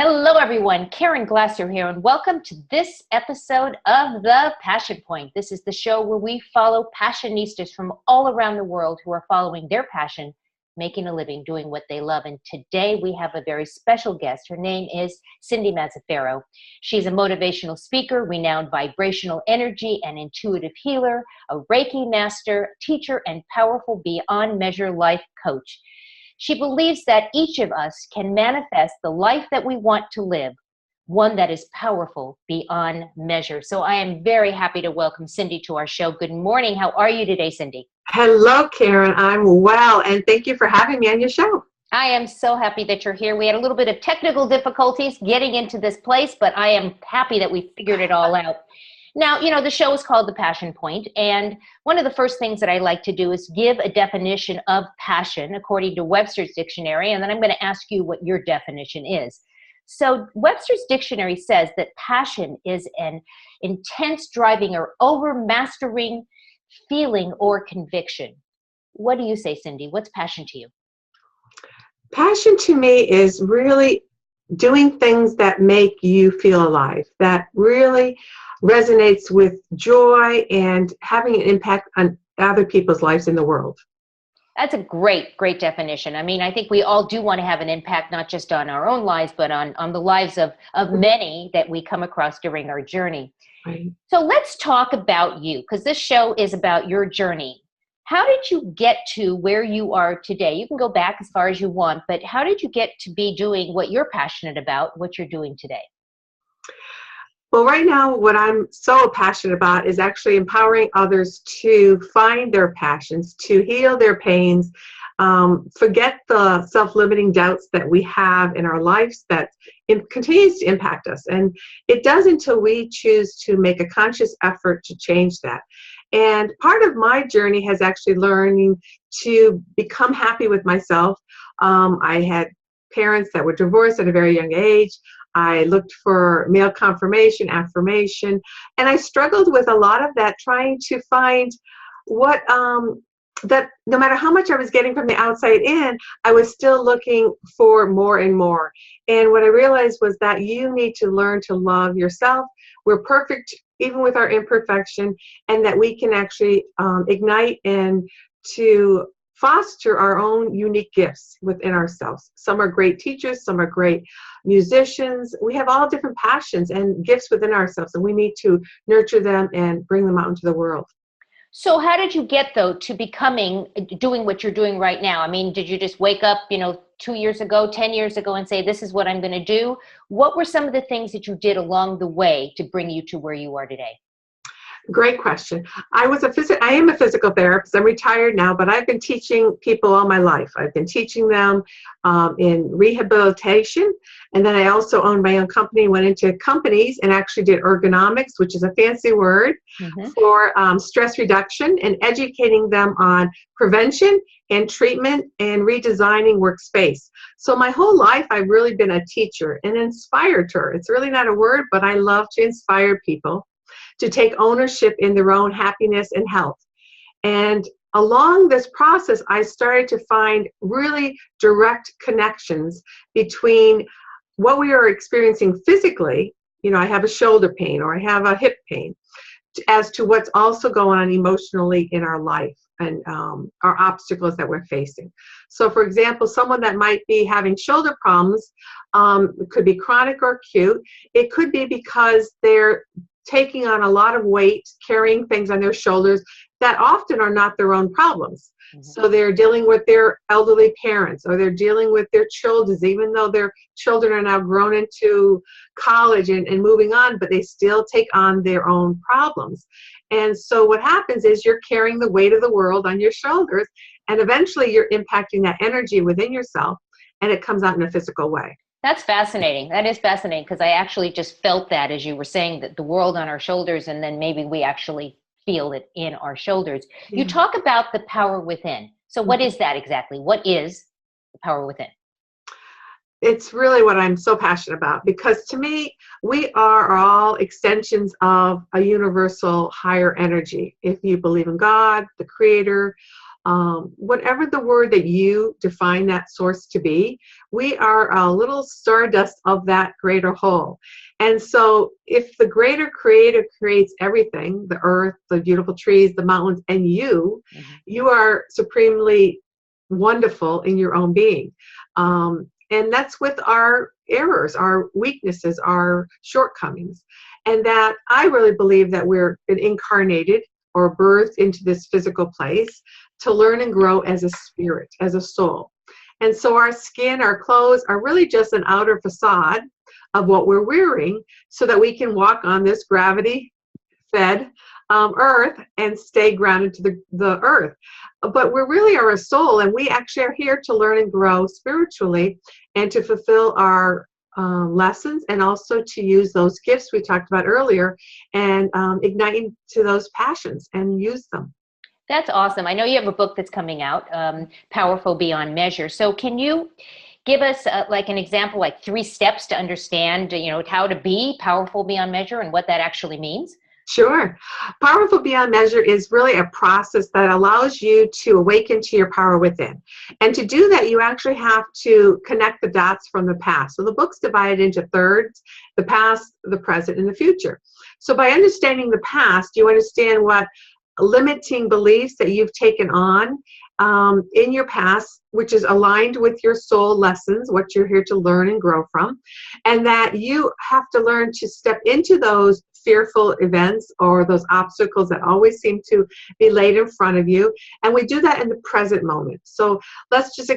Hello, everyone. Karen Glasser here, and welcome to this episode of The Passion Point. This is the show where we follow passionistas from all around the world who are following their passion, making a living, doing what they love. And today we have a very special guest. Her name is Cynthia Mazzaferro. She's a motivational speaker, renowned vibrational energy and intuitive healer, a Reiki master, teacher, and powerful beyond measure life coach. She believes that each of us can manifest the life that we want to live, one that is powerful beyond measure. So I am very happy to welcome Cindy to our show. Good morning. How are you today, Cindy? Hello, Karen. I'm well, and thank you for having me on your show. I am so happy that you're here. We had a little bit of technical difficulties getting into this place, but I am happy that we figured it all out. Now, you know, the show is called The Passion Point, and one of the first things that I like to do is give a definition of passion according to Webster's Dictionary, and then I'm going to ask you what your definition is. So Webster's Dictionary says that passion is an intense driving or overmastering feeling or conviction. What do you say, Cindy? What's passion to you? Passion to me is really doing things that make you feel alive, that really resonates with joy and having an impact on other people's lives in the world. That's a great definition. I mean, I think we all do want to have an impact, not just on our own lives, but on the lives of many that we come across during our journey. Right. So let's talk about you, because this show is about your journey. How did you get to where you are today? You can go back as far as you want, but how did you get to be doing what you're passionate about, what you're doing today? Well, right now, what I'm so passionate about is actually empowering others to find their passions, to heal their pains, forget the self-limiting doubts that we have in our lives that continues to impact us. And it does until we choose to make a conscious effort to change that. And part of my journey has actually learning to become happy with myself. I had parents that were divorced at a very young age. I looked for male confirmation, affirmation, and I struggled with a lot of that, trying to find what, that no matter how much I was getting from the outside in, I was still looking for more and more. And what I realized was that you need to learn to love yourself. We're perfect, even with our imperfection, and that we can actually ignite and to foster our own unique gifts within ourselves. Some are great teachers, some are great musicians. We have all different passions and gifts within ourselves, and we need to nurture them and bring them out into the world. So how did you get, though, to doing what you're doing right now? I mean, did you just wake up, 2 years ago, 10 years ago and say, this is what I'm going to do? What were some of the things that you did along the way to bring you to where you are today? Great question. I am a physical therapist. I'm retired now, but I've been teaching people all my life. I've been teaching them in rehabilitation, and then I also owned my own company, went into companies and actually did ergonomics, which is a fancy word for stress reduction, and educating them on prevention and treatment and redesigning workspace. So my whole life, I've really been a teacher, an inspirator. It's really not a word, but I love to inspire people to take ownership in their own happiness and health. And along this process, I started to find really direct connections between what we are experiencing physically, I have a shoulder pain or I have a hip pain, as to what's also going on emotionally in our life and our obstacles that we're facing. So for example, someone that might be having shoulder problems, it could be chronic or acute. It could be because they're taking on a lot of weight, carrying things on their shoulders that often are not their own problems. So they're dealing with their elderly parents, or they're dealing with their children, even though their children are now grown into college and moving on, but they still take on their own problems. And so what happens is you're carrying the weight of the world on your shoulders, and eventually you're impacting that energy within yourself, and it comes out in a physical way. That's fascinating. That is fascinating, because I actually just felt that as you were saying, that the world on our shoulders, and then maybe we actually feel it in our shoulders. Yeah. You talk about the power within. So what is that exactly? What is the power within? It's really what I'm so passionate about, because to me, we are all extensions of a universal higher energy. If you believe in God, the creator, whatever the word that you define that source to be, we are a little stardust of that greater whole. And so if the greater creator creates everything, the earth, the beautiful trees, the mountains, and you are supremely wonderful in your own being. And that's with our errors, our weaknesses, our shortcomings. And that I really believe that we're incarnated or birthed into this physical place to learn and grow as a spirit, as a soul. And so our skin, our clothes are really just an outer facade of what we're wearing so that we can walk on this gravity-fed earth and stay grounded to the earth. But we really are a soul, and we actually are here to learn and grow spiritually and to fulfill our lessons, and also to use those gifts we talked about earlier and ignite to those passions and use them. That's awesome. I know you have a book that's coming out, Powerful Beyond Measure. So can you give us like an example, like 3 steps to understand, how to be powerful beyond measure and what that actually means? Sure. Powerful Beyond Measure is really a process that allows you to awaken to your power within. And to do that, you actually have to connect the dots from the past. So the book's divided into thirds: the past, the present, and the future. So by understanding the past, you understand what limiting beliefs that you've taken on in your past, which is aligned with your soul lessons, what you're here to learn and grow from, and that you have to learn to step into those fearful events or those obstacles that always seem to be laid in front of you. And we do that in the present moment. So let's just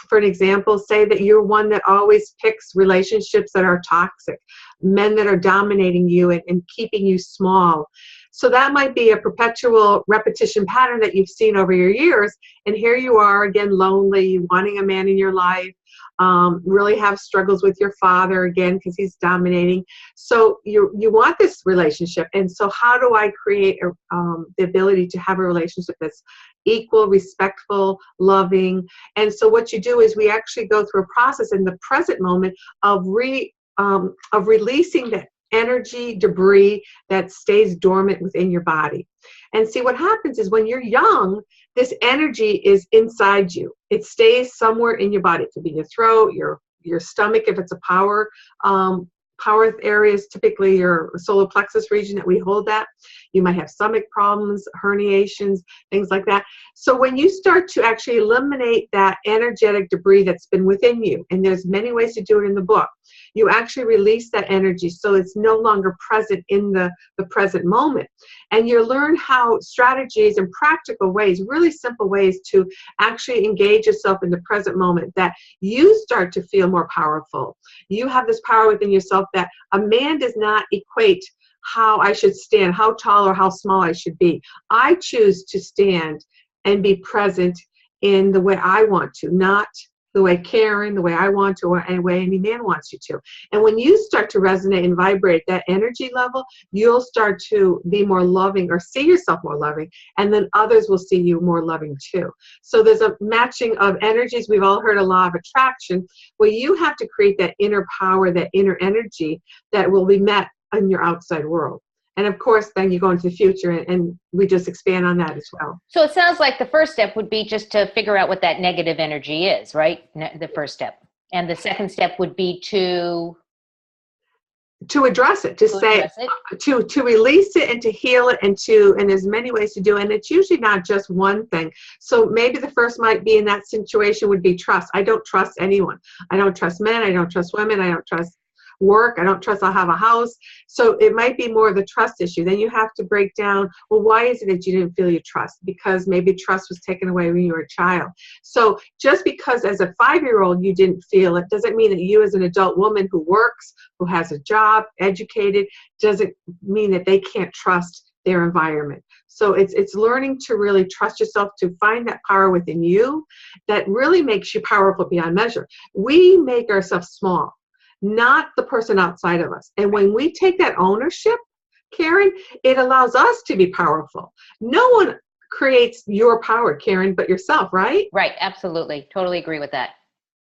for an example, say that you're one that always picks relationships that are toxic, men that are dominating you and keeping you small. So that might be a perpetual repetition pattern that you've seen over your years. And here you are again, lonely, wanting a man in your life, really have struggles with your father again because he's dominating. So you want this relationship. And so how do I create the ability to have a relationship that's equal, respectful, loving? And so what you do is we actually go through a process in the present moment of releasing the energy debris that stays dormant within your body. And see, what happens is when you're young, this energy is inside you. It stays somewhere in your body. It could be your throat, your stomach, if it's a power areas, typically your solar plexus region that we hold that. You might have stomach problems, herniations, things like that. So when you start to actually eliminate that energetic debris that's been within you, and there's many ways to do it in the book, you actually release that energy so it's no longer present in the present moment. And you learn how strategies and practical ways, really simple ways to actually engage yourself in the present moment, that you start to feel more powerful. You have this power within yourself that a man does not equate how I should stand, how tall or how small I should be. I choose to stand and be present in the way I want to, not the way Karen, the way I want to, or any way any man wants you to. And when you start to resonate and vibrate that energy level, you'll start to be more loving or see yourself more loving, and then others will see you more loving too. So there's a matching of energies. We've all heard of law of attraction, where you have to create that inner power, that inner energy that will be met in your outside world. And of course, then you go into the future, and we just expand on that as well. So it sounds like the first step would be just to figure out what that negative energy is, right? The first step. And the second step would be to address it, to release it and to heal it, and there's many ways to do it. And it's usually not just one thing. So maybe the first might be in that situation would be trust. I don't trust anyone. I don't trust men. I don't trust women. I don't trust work. I don't trust I'll have a house. So it might be more of the trust issue. Then you have to break down, well, why is it that you didn't feel your trust? Because maybe trust was taken away when you were a child. So just because as a 5-year-old you didn't feel it, doesn't mean that you as an adult woman who works, who has a job, educated, doesn't mean that they can't trust their environment. So it's learning to really trust yourself, to find that power within you that really makes you powerful beyond measure. We make ourselves small, not the person outside of us. And when we take that ownership, Karen, it allows us to be powerful. No one creates your power, Karen, but yourself, right? Right. Absolutely. Totally agree with that.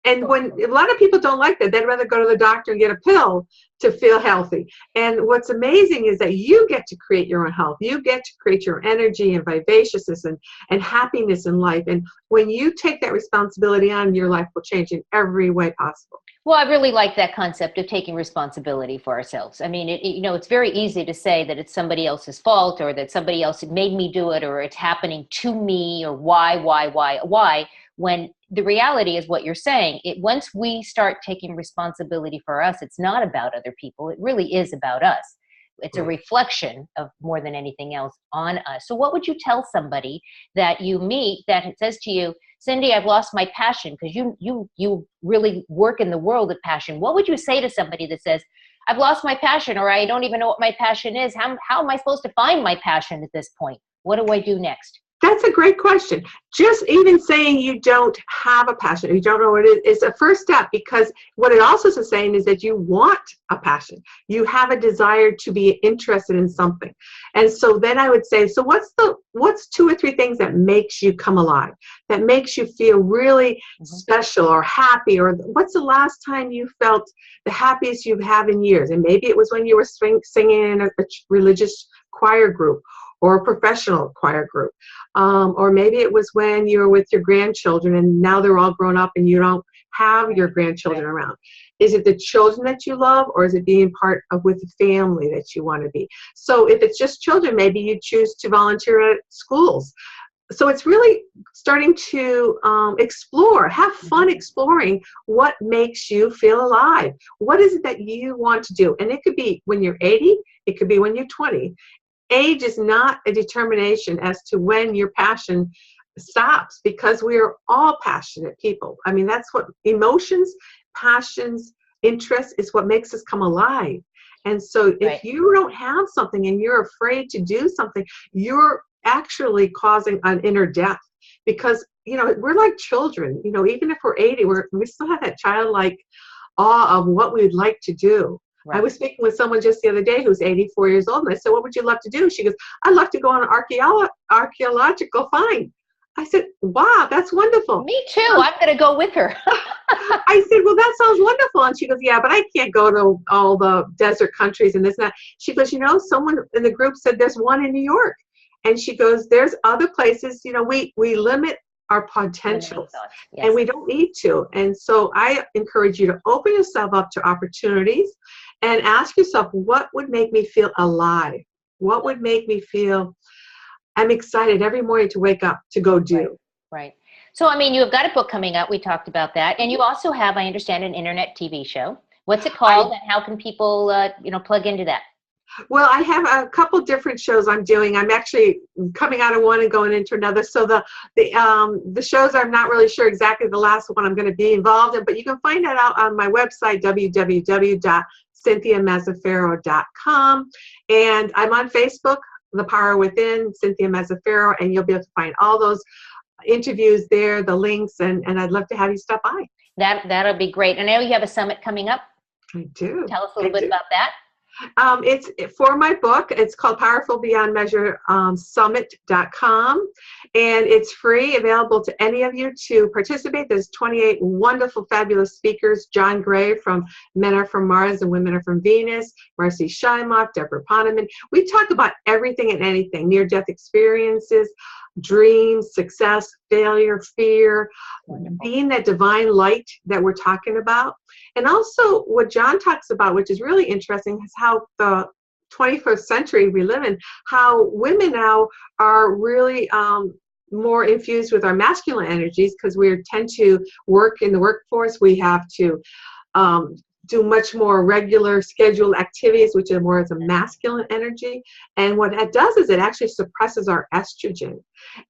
And when a lot of people don't like that, they'd rather go to the doctor and get a pill to feel healthy. And what's amazing is that you get to create your own health. You get to create your energy and vivaciousness and happiness in life. And when you take that responsibility on, your life will change in every way possible. Well, I really like that concept of taking responsibility for ourselves. I mean, it's very easy to say that it's somebody else's fault, or that somebody else made me do it, or it's happening to me, or why, when the reality is what you're saying. Once we start taking responsibility for us, it's not about other people. It really is about us. It's a reflection of, more than anything else, on us. So what would you tell somebody that you meet that says to you, Cindy, I've lost my passion, because you really work in the world of passion. What would you say to somebody that says, I've lost my passion, or I don't even know what my passion is? How am I supposed to find my passion at this point? What do I do next? That's a great question. Just even saying you don't have a passion, you don't know what it is a first step, because what it also is saying is that you want a passion. You have a desire to be interested in something. And so then I would say, so what's 2 or 3 things that makes you come alive, that makes you feel really special or happy? Or what's the last time you felt the happiest you've had in years? And maybe it was when you were singing in a religious choir group, or a professional choir group. Or maybe it was when you were with your grandchildren and now they're all grown up and you don't have your grandchildren around. Is it the children that you love, or is it being part of with the family that you want to be? So if it's just children, maybe you choose to volunteer at schools. So it's really starting to explore, have fun exploring what makes you feel alive. What is it that you want to do? And it could be when you're 80, it could be when you're 20. Age is not a determination as to when your passion stops, because we are all passionate people. I mean, that's what emotions, passions, interests is what makes us come alive. And so if you don't have something and you're afraid to do something, you're actually causing an inner death, because, we're like children. Even if we're 80, we still have that childlike awe of what we'd like to do. Right. I was speaking with someone just the other day who's 84 years old, and I said, what would you love to do? She goes, I'd love to go on an archaeological find. I said, wow, that's wonderful. Me too. I'm going to go with her. I said, well, that sounds wonderful. And she goes, yeah, but I can't go to all the desert countries and this and that. She goes, someone in the group said there's one in New York. And she goes, there's other places, we limit our potential, and we don't need to. And so I encourage you to open yourself up to opportunities and ask yourself, what would make me feel alive? What would make me feel I'm excited every morning to wake up to go do? Right. So, I mean, you have got a book coming out. We talked about that. And you also have, I understand, an internet TV show. What's it called, and how can people, plug into that? Well, I have a couple different shows I'm doing. I'm actually coming out of one and going into another. So the shows, I'm not really sure exactly the last one I'm going to be involved in, but you can find that out on my website, www.cynthiamazzaferro.com. And I'm on Facebook, The Power Within, Cynthia Mazzaferro, and you'll be able to find all those interviews there, the links, and I'd love to have you stop by. That'll be great. I know you have a summit coming up. I do. Tell us a little bit about that. It's for my book. It's called Powerful Beyond Measure, summit.com, and it's free, available to any of you to participate. There's 28 wonderful, fabulous speakers. John Gray from Men Are From Mars and Women Are From Venus, Marci Shimoff, Deborah Poneman. We talk about everything and anything, near-death experiences, dreams, success, failure, fear, being that divine light that we're talking about. And also what John talks about, which is really interesting, is how the 21st century we live in, how women now are really more infused with our masculine energies, because we tend to work in the workforce. We have to do much more regular scheduled activities, which are more as a masculine energy. And what that does is it actually suppresses our estrogen.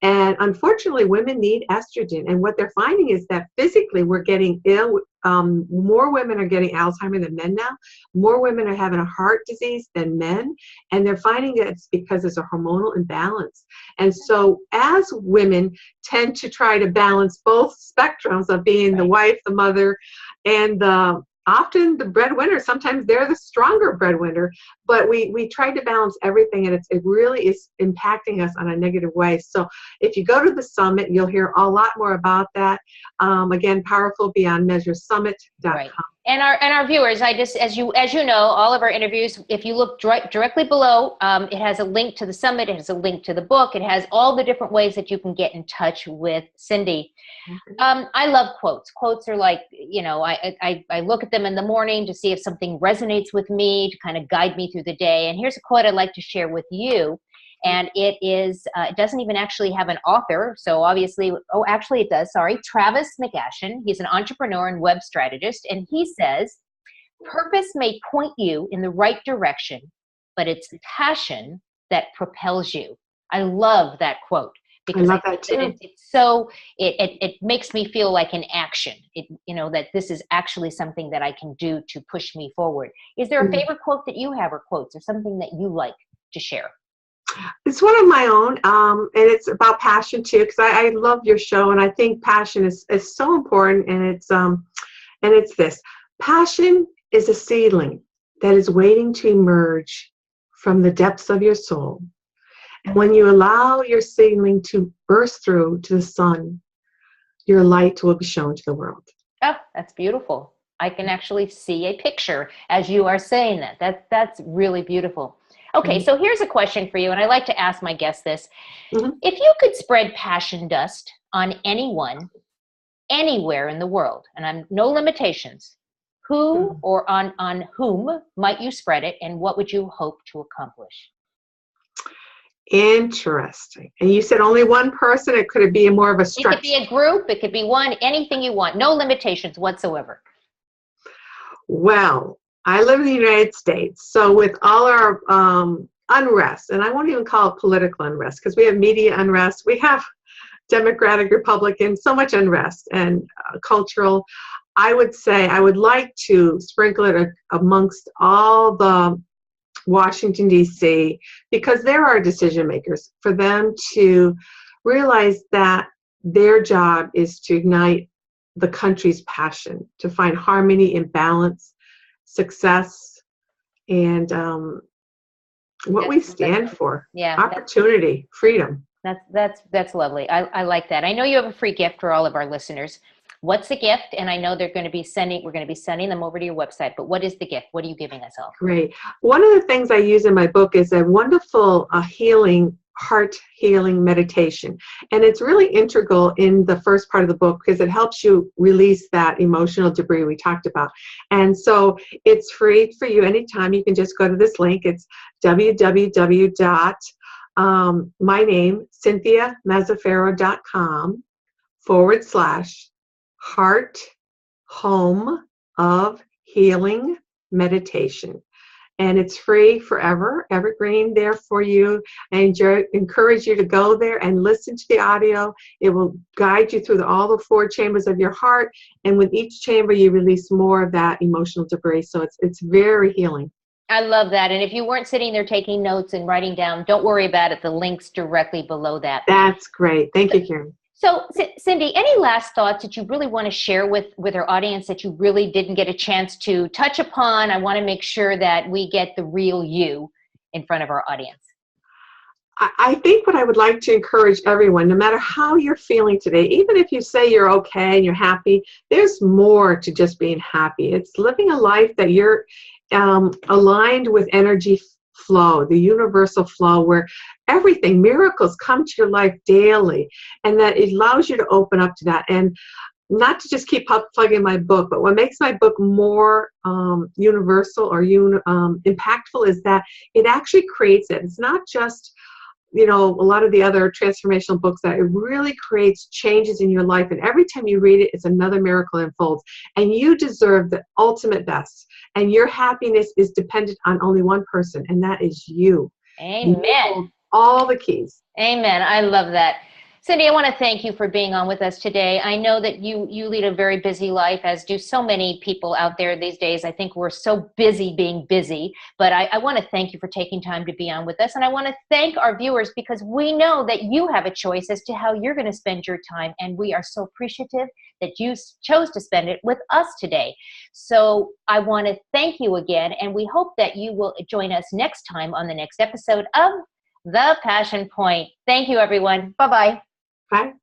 And unfortunately, women need estrogen. And what they're finding is that physically we're getting ill. More women are getting Alzheimer's than men now. More women are having a heart disease than men. And they're finding that it's because there's a hormonal imbalance. And so as women tend to try to balance both spectrums of being the wife, the mother, and the often the breadwinner, sometimes they're the stronger breadwinner, but we try to balance everything, and it really is impacting us on a negative way. So if you go to the summit, you'll hear a lot more about that. Again, powerfulbeyondmeasuresummit.com. Right. And our viewers, I just, as you know, all of our interviews, if you look directly below, it has a link to the summit, it has a link to the book, it has all the different ways that you can get in touch with Cindy. I love quotes. Quotes are like, you know, I look at them in the morning to see if something resonates with me, to kind of guide me through the day. And here's a quote I'd like to share with you. And it is, it doesn't even actually have an author. So obviously, oh, actually it does, sorry. Travis McGashin. He's an entrepreneur and web strategist. And he says, purpose may point you in the right direction, but it's passion that propels you. I love that quote. Because I love that too. It's so, it makes me feel like an action. You know, that this is actually something that I can do to push me forward. Is there a favorite quote that you have, or quotes, or something that you like to share? It's one of my own, and it's about passion too, because I love your show, and I think passion is so important, and it's this. Passion is a seedling that is waiting to emerge from the depths of your soul. And when you allow your seedling to burst through to the sun, your light will be shown to the world. Oh, that's beautiful. I can actually see a picture as you are saying that. That's really beautiful. Okay, so here's a question for you, and I like to ask my guests this. If you could spread passion dust on anyone, anywhere in the world, and I'm no limitations, who or on whom might you spread it, and what would you hope to accomplish? Interesting. And you said only one person, or could it be more of a stretch? It could be a group, it could be one, anything you want, no limitations whatsoever. Well, I live in the United States, so with all our unrest, and I won't even call it political unrest, because we have media unrest, we have Democratic, Republican, so much unrest, and cultural, I would say I would like to sprinkle it amongst all the Washington, D.C., because they're our decision makers, for them to realize that their job is to ignite the country's passion, to find harmony and balance, success, and what we stand for. Yeah, opportunity, freedom. That's lovely. I like that. I know you have a free gift for all of our listeners. What's the gift? And I know we're going to be sending them over to your website, but what is the gift? What are you giving us all? Great. One of the things I use in my book is a wonderful heart healing meditation. And it's really integral in the first part of the book, because it helps you release that emotional debris we talked about. And so it's free for you anytime. You can just go to this link. It's my name, CynthiaMazzaferro.com/heart home of healing meditation. And it's free forever, evergreen there for you. I encourage you to go there and listen to the audio. It will guide you through all the 4 chambers of your heart. And with each chamber, you release more of that emotional debris. So it's very healing. I love that. And if you weren't sitting there taking notes and writing down, don't worry about it. The link's directly below that. That's great. Thank you, Karen. So, Cindy, any last thoughts that you really want to share with our audience that you really didn't get a chance to touch upon? I want to make sure that we get the real you in front of our audience. I think what I would like to encourage everyone, no matter how you're feeling today, even if you say you're okay and you're happy, there's more to just being happy. It's living a life that you're aligned with energy flow, the universal flow, where miracles come to your life daily, and that it allows you to open up to that. And not to just keep plugging my book, but what makes my book more universal or impactful is that it actually creates it. It's not just, a lot of the other transformational books, that it really creates changes in your life. And every time you read it, it's another miracle unfolds. And you deserve the ultimate best. And your happiness is dependent on only one person, and that is you. Amen. You hold all the keys. Amen. I love that. Cindy, I want to thank you for being on with us today. I know that you lead a very busy life, as do so many people out there these days. I think we're so busy being busy, but I want to thank you for taking time to be on with us. And I want to thank our viewers, because we know that you have a choice as to how you're going to spend your time. And we are so appreciative that you chose to spend it with us today. So I want to thank you again. And we hope that you will join us next time on the next episode of The Passion Point. Thank you, everyone. Bye-bye. Bye.